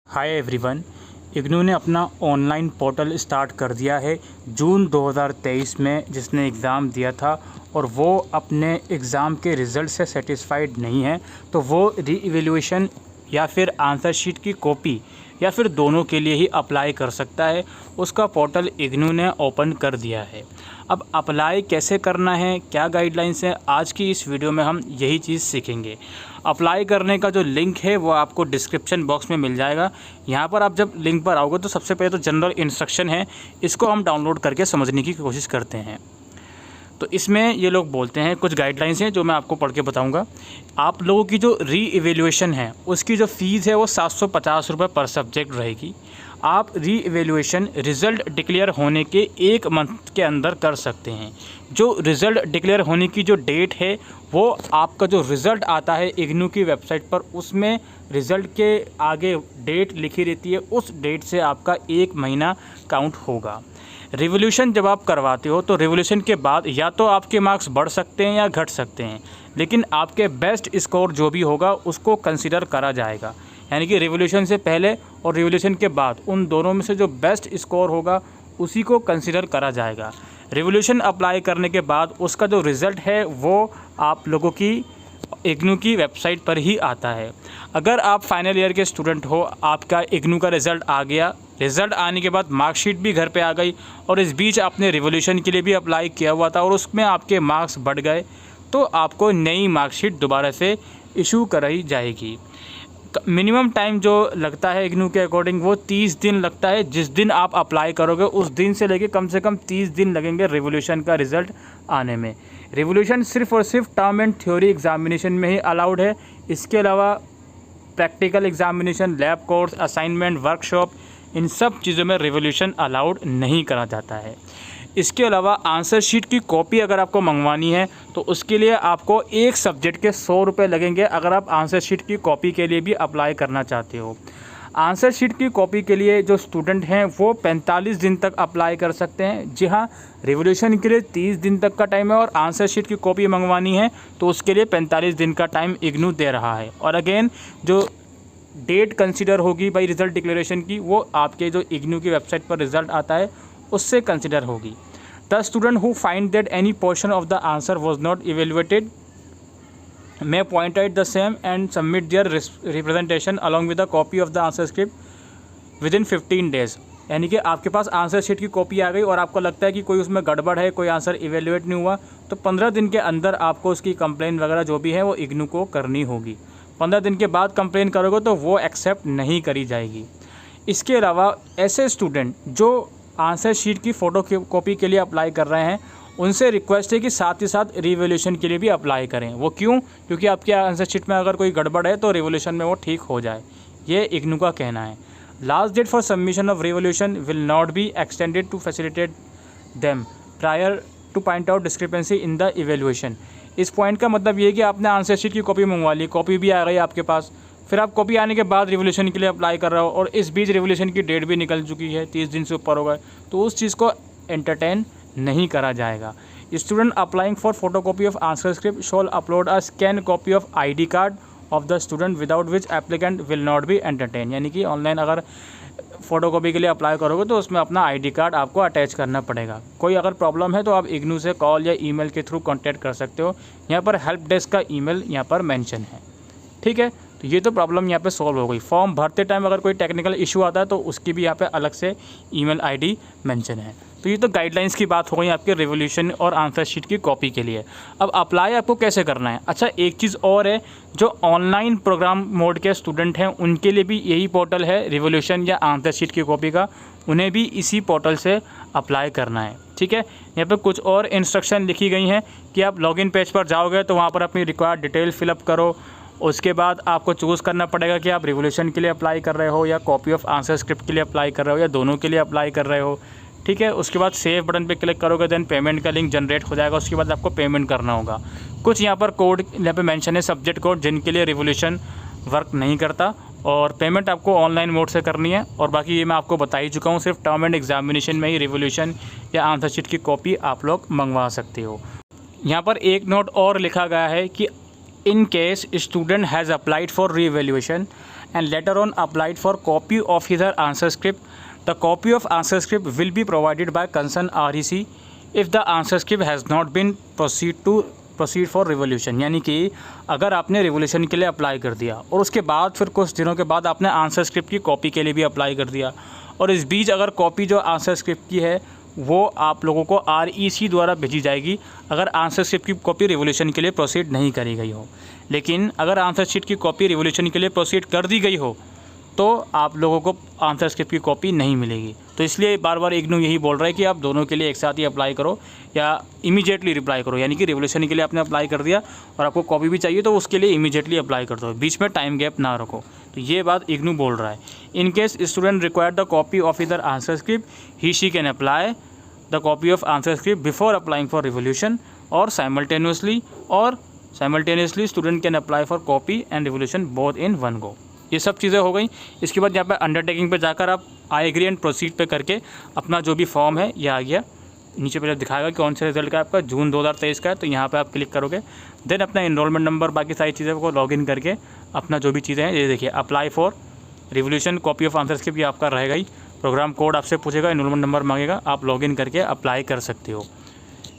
Hi everyone. IGNOU ने अपना online portal start कर दिया है जून 2023 में, जिसने एग्ज़ाम दिया था और वो अपने एग्ज़ाम के रिज़ल्ट से सेटिस्फाइड नहीं है तो वो री-इवैल्यूएशन या फिर आंसर शीट की कॉपी या फिर दोनों के लिए ही अप्लाई कर सकता है। उसका पोर्टल इग्नू ने ओपन कर दिया है। अब अप्लाई कैसे करना है, क्या गाइडलाइंस है, आज की इस वीडियो में हम यही चीज़ सीखेंगे। अप्लाई करने का जो लिंक है वो आपको डिस्क्रिप्शन बॉक्स में मिल जाएगा। यहाँ पर आप जब लिंक पर आओगे तो सबसे पहले तो जनरल इंस्ट्रक्शन है, इसको हम डाउनलोड करके समझने की कोशिश करते हैं। तो इसमें ये लोग बोलते हैं, कुछ गाइडलाइंस हैं जो मैं आपको पढ़ के बताऊंगा। आप लोगों की जो री-इवैल्यूएशन है उसकी जो फ़ीस है वो 750 रुपये पर सब्जेक्ट रहेगी। आप री-इवैल्यूएशन रिज़ल्ट डिक्लेयर होने के 1 मंथ के अंदर कर सकते हैं। जो रिज़ल्ट डिक्लेयर होने की जो डेट है वो आपका जो रिज़ल्ट आता है इग्नू की वेबसाइट पर, उसमें रिज़ल्ट के आगे डेट लिखी रहती है, उस डेट से आपका 1 महीना काउंट होगा। रिवोल्यूशन जब आप करवाते हो तो रिवोल्यूशन के बाद या तो आपके मार्क्स बढ़ सकते हैं या घट सकते हैं, लेकिन आपके बेस्ट स्कोर जो भी होगा उसको कंसिडर करा जाएगा। यानी कि रिवोल्यूशन से पहले और रिवोल्यूशन के बाद उन दोनों में से जो बेस्ट स्कोर होगा उसी को कंसिडर करा जाएगा। रिवोल्यूशन अप्लाई करने के बाद उसका जो रिज़ल्ट है वो आप लोगों की इग्नू की वेबसाइट पर ही आता है। अगर आप फाइनल ईयर के स्टूडेंट हो, आपका इग्नू का रिज़ल्ट आ गया, रिज़ल्ट आने के बाद मार्कशीट भी घर पे आ गई और इस बीच आपने रिवोल्यूशन के लिए भी अप्लाई किया हुआ था और उसमें आपके मार्क्स बढ़ गए, तो आपको नई मार्कशीट दोबारा से इशू कराई जाएगी। मिनिमम टाइम जो लगता है इग्नू के अकॉर्डिंग वो 30 दिन लगता है। जिस दिन आप अप्लाई करोगे उस दिन से लेके कम से कम 30 दिन लगेंगे रिवोल्यूशन का रिज़ल्ट आने में। रिवोल्यूशन सिर्फ और सिर्फ टर्म एंड थ्योरी एग्जामिनेशन में ही अलाउड है। इसके अलावा practical examination, lab course, assignment, workshop, इन सब चीज़ों में रिवोल्यूशन अलाउड नहीं करा जाता है। इसके अलावा आंसर शीट की कॉपी अगर आपको मंगवानी है तो उसके लिए आपको एक सब्जेक्ट के 100 रुपये लगेंगे, अगर आप आंसर शीट की कॉपी के लिए भी अप्लाई करना चाहते हो। आंसर शीट की कॉपी के लिए जो स्टूडेंट हैं वो 45 दिन तक अप्लाई कर सकते हैं। जी हाँ, रिवोल्यूशन के लिए 30 दिन तक का टाइम है और आंसर शीट की कॉपी मंगवानी है तो उसके लिए 45 दिन का टाइम इग्नू दे रहा है। और अगेन जो डेट कंसिडर होगी बाई रिज़ल्ट डिक्लेरेशन की वो आपके जो इग्नू की वेबसाइट पर रिज़ल्ट आता है उससे कंसिडर होगी। The student who find that any portion of the answer was not evaluated may point out the same and submit their representation along with a copy of the answer script within 15 days। यानी कि आपके पास answer sheet की copy आ गई और आपको लगता है कि कोई उसमें गड़बड़ है, कोई आंसर इवेल्युएट नहीं हुआ, तो 15 दिन के अंदर आपको उसकी कंप्लेन वगैरह जो भी है वो इग्नू को करनी होगी। 15 दिन के बाद कंप्लेन करोगे तो वो एक्सेप्ट नहीं करी जाएगी। इसके अलावा ऐसे स्टूडेंट जो आंसर शीट की फ़ोटो कॉपी के लिए अप्लाई कर रहे हैं उनसे रिक्वेस्ट है कि साथ ही साथ रिवोल्यूशन के लिए भी अप्लाई करें। वो क्यों? क्योंकि आपके आंसर शीट में अगर कोई गड़बड़ है तो रिवोल्यूशन में वो ठीक हो जाए, ये इग्नू का कहना है। Last date for submission of revolution will not be extended to facilitate them prior to point out discrepancy in the evaluation. इस पॉइंट का मतलब ये है कि आपने आंसर शीट की कॉपी मंगवा ली, कॉपी भी आ गई आपके पास, फिर आप कॉपी आने के बाद रिवोल्यूशन के लिए अप्लाई कर रहे हो और इस बीच रिवोल्यूशन की डेट भी निकल चुकी है, 30 दिन से ऊपर हो गए, तो उस चीज़ को एंटरटेन नहीं करा जाएगा। Student applying for photocopy of answer script shawl upload a scan copy of ID card of the student without which applicant will not be entertain. यानी कि ऑनलाइन अगर फोटोकॉपी के लिए अप्लाई करोगे तो उसमें अपना ID कार्ड आपको अटैच करना पड़ेगा। कोई अगर प्रॉब्लम है तो आप इग्नू से कॉल या ईमेल के थ्रू कॉन्टैक्ट कर सकते हो। यहाँ पर हेल्प डेस्क का ईमेल यहाँ पर मेंशन है, ठीक है। तो ये तो प्रॉब्लम यहाँ पे सॉल्व हो गई। फॉर्म भरते टाइम अगर कोई टेक्निकल इशू आता है तो उसकी भी यहाँ पे अलग से ईमेल ID मेंशन है। तो ये तो गाइडलाइंस की बात हो गई आपके रिवोल्यूशन और आंसर शीट की कॉपी के लिए। अब अप्लाई आपको कैसे करना है? अच्छा, एक चीज़ और है, जो ऑनलाइन प्रोग्राम मोड के स्टूडेंट हैं उनके लिए भी यही पोर्टल है रिवोल्यूशन या आंसर शीट की कॉपी का, उन्हें भी इसी पोर्टल से अप्लाई करना है, ठीक है। यहाँ पर कुछ और इंस्ट्रक्शन लिखी गई हैं कि आप लॉगिन पेज पर जाओगे तो वहाँ पर अपनी रिक्वायर्ड डिटेल फिलअप करो। उसके बाद आपको चूज़ करना पड़ेगा कि आप रिवोल्यूशन के लिए अप्लाई कर रहे हो या कॉपी ऑफ आंसर स्क्रिप्ट के लिए अप्लाई कर रहे हो या दोनों के लिए अप्लाई कर रहे हो, ठीक है। उसके बाद सेव बटन पे क्लिक करोगे, देन पेमेंट का लिंक जनरेट हो जाएगा। उसके बाद आपको पेमेंट करना होगा। कुछ यहाँ पर कोड यहाँ पे मेंशन है, सब्जेक्ट कोड, जिनके लिए रिवोल्यूशन वर्क नहीं करता, और पेमेंट आपको ऑनलाइन मोड से करनी है। और बाकी ये मैं आपको बता ही चुका हूँ, सिर्फ टर्म एंड एग्जामिनेशन में ही रिवोल्यूशन या आंसर शीट की कॉपी आप लोग मंगवा सकते हो। यहाँ पर एक नोट और लिखा गया है कि in case student has applied for re-evaluation and later on applied for copy of his or answer script, the copy of answer script will be provided by concerned REC if the answer script has not been proceed for revolution. यानी कि अगर आपने revolution के लिए apply कर दिया और उसके बाद फिर कुछ दिनों के बाद आपने आंसर स्क्रिप्ट की कॉपी के लिए भी अप्लाई कर दिया, और इस बीच अगर कॉपी जो आंसर स्क्रिप्ट की है वो आप लोगों को REC द्वारा भेजी जाएगी अगर आंसर स्क्रिप्ट की कॉपी रिवोल्यूशन के लिए प्रोसीड नहीं करी गई हो। लेकिन अगर आंसर शीट की कॉपी रिवोल्यूशन के लिए प्रोसीड कर दी गई हो तो आप लोगों को आंसर स्क्रिप्ट की कॉपी नहीं मिलेगी। तो इसलिए बार बार इग्नू यही बोल रहा है कि आप दोनों के लिए एक साथ ही अप्लाई करो या इमीडिएटली रिप्लाई करो। यानी कि रिवोल्यूशन के लिए आपने अप्लाई कर दिया और आपको कॉपी भी चाहिए तो उसके लिए इमीडिएटली अप्लाई कर दो, बीच में टाइम गैप ना रखो। तो ये बात इग्नू बोल रहा है। In case student require the copy of either answer script, he she can apply the copy of answer script before applying for revaluation, और simultaneously student can apply for copy and revaluation both in one go. ये सब चीज़ें हो गई। इसके बाद यहाँ पे अंडरटेकिंग पे जाकर आप आई एग्री एंड प्रोसीड पे करके अपना जो भी फॉर्म है ये आ गया, नीचे पे दिखाएगा कौन से रिजल्ट का आपका जून 2023 का है, तो यहाँ पे आप क्लिक करोगे। देन अपना इनरोलमेंट नंबर बाकी सारी चीज़ों को लॉगिन करके अपना जो भी चीज़ें हैं ये देखिए, apply for revolution copy of answer script ये आपका रहेगा ही। प्रोग्राम कोड आपसे पूछेगा, इनरोलमेंट नंबर मांगेगा, आप लॉगिन करके अप्लाई कर सकते हो।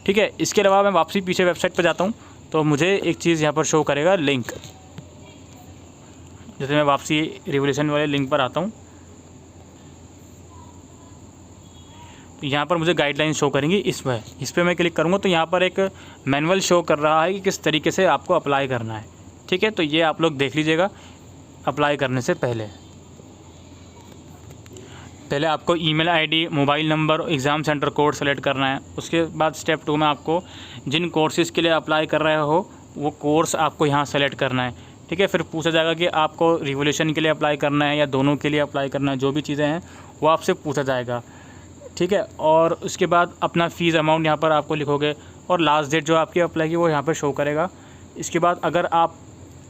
ठीक है। इसके अलावा मैं वापसी पीछे वेबसाइट पर जाता हूँ तो मुझे एक चीज़ यहाँ पर शो करेगा लिंक। जैसे मैं वापसी रिवोल्यूशन वाले लिंक पर आता हूँ तो यहाँ पर मुझे गाइडलाइन शो करेंगी। इस पर मैं क्लिक करूँगा तो यहाँ पर एक मैनुअल शो कर रहा है कि किस तरीके से आपको अप्लाई करना है। ठीक है। तो ये आप लोग देख लीजिएगा। अप्लाई करने से पहले आपको email ID, mobile number, exam centre code select करना है। उसके बाद स्टेप 2 में आपको जिन कोर्सेज़ के लिए अप्लाई कर रहे हो वो कोर्स आपको यहाँ सेलेक्ट करना है। ठीक है। फिर पूछा जाएगा कि आपको रिवोल्यूशन के लिए अप्लाई करना है या दोनों के लिए अप्लाई करना है, जो भी चीज़ें हैं वो आपसे पूछा जाएगा। ठीक है। और उसके बाद अपना फ़ीस अमाउंट यहाँ पर आपको लिखोगे और लास्ट डेट जो आपकी अप्लाई की वो यहाँ पर शो करेगा। इसके बाद अगर आप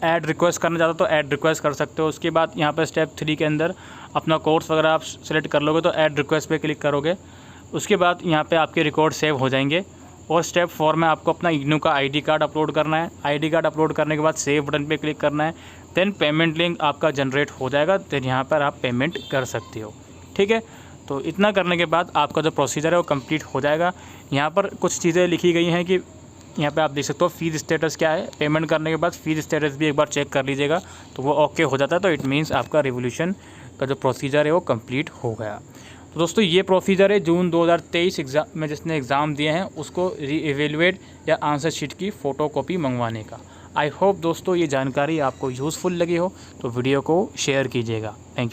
ऐड रिक्वेस्ट करना चाहते हो तो ऐड रिक्वेस्ट कर सकते हो। उसके बाद यहाँ पर स्टेप 3 के अंदर अपना कोर्स वगैरह आप सेलेक्ट कर लोगे तो ऐड रिक्वेस्ट पे क्लिक करोगे। उसके बाद यहाँ पे आपके रिकॉर्ड सेव हो जाएंगे। और स्टेप 4 में आपको अपना इग्नू का ID कार्ड अपलोड करना है। ID कार्ड अपलोड करने के बाद सेव बटन पे क्लिक करना है। देन पेमेंट लिंक आपका जनरेट हो जाएगा, देन यहाँ पर आप पेमेंट कर सकते हो। ठीक है। तो इतना करने के बाद आपका जो प्रोसीजर है वो कंप्लीट हो जाएगा। यहाँ पर कुछ चीज़ें लिखी गई हैं कि यहाँ पे आप देख सकते हो फ़ीस स्टेटस क्या है। पेमेंट करने के बाद फ़ीस स्टेटस भी एक बार चेक कर लीजिएगा तो वो ओके हो जाता है, तो इट मीन्स आपका रिवोल्यूशन का जो प्रोसीजर है वो कंप्लीट हो गया। तो दोस्तों ये प्रोसीजर है जून 2023 एग्ज़ाम में जिसने एग्ज़ाम दिए हैं उसको रीएवेलुएट या आंसर शीट की फ़ोटोकॉपी मंगवाने का। आई होप दोस्तों ये जानकारी आपको यूज़फुल लगी हो तो वीडियो को शेयर कीजिएगा। Thank you.